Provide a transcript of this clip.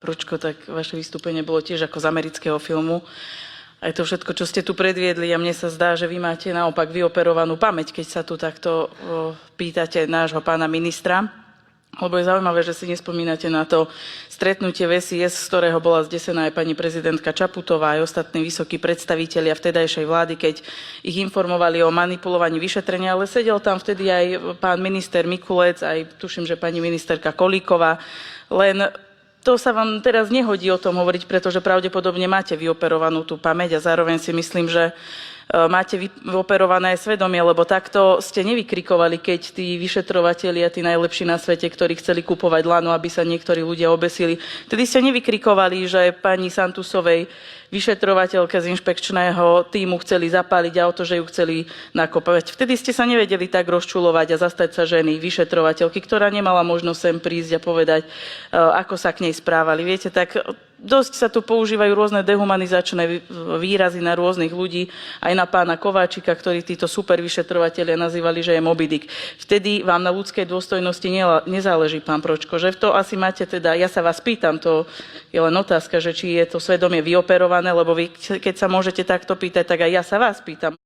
Pročko, tak vaše vystúpenie bolo tiež ako z amerického filmu. Aj to všetko, čo ste tu predviedli, a mne sa zdá, že vy máte naopak vyoperovanú pamäť, keď sa tu takto pýtate nášho pána ministra. Lebo je zaujímavé, že si nespomínate na to stretnutie v SIS, z ktorého bola zdesená aj pani prezidentka Čaputová, aj ostatní vysokí predstavitelia vtedajšej vlády, keď ich informovali o manipulovaní vyšetrenia, ale sedel tam vtedy aj pán minister Mikulec, aj tuším, že pani ministerka Kolíková, len to sa vám teraz nehodí o tom hovoriť, pretože pravdepodobne máte vyoperovanú tú pamäť a zároveň si myslím, že máte vyoperované aj svedomie, lebo takto ste nevykrikovali, keď tí vyšetrovatelia, tí najlepší na svete, ktorí chceli kupovať lano, aby sa niektorí ľudia obesili, vtedy ste nevykrikovali, že pani Santusovej vyšetrovateľke z inšpekčného tímu chceli zapáliť auto, že ju chceli nakopať. Vtedy ste sa nevedeli tak rozčulovať a zastať sa ženy, vyšetrovateľky, ktorá nemala možnosť sem prísť a povedať, ako sa k nej správali. Viete, tak dosť sa tu používajú rôzne dehumanizačné výrazy na rôznych ľudí, aj na pána Kováčika, ktorý títo super vyšetrovatelia nazývali, že je Moby Dick. Vtedy vám na ľudskej dôstojnosti nezáleží, pán Pročko, že v to asi máte teda, ja sa vás pýtam, to je len otázka, že či je to svedomie vyoperované, lebo vy, keď sa môžete takto pýtať, tak aj ja sa vás pýtam.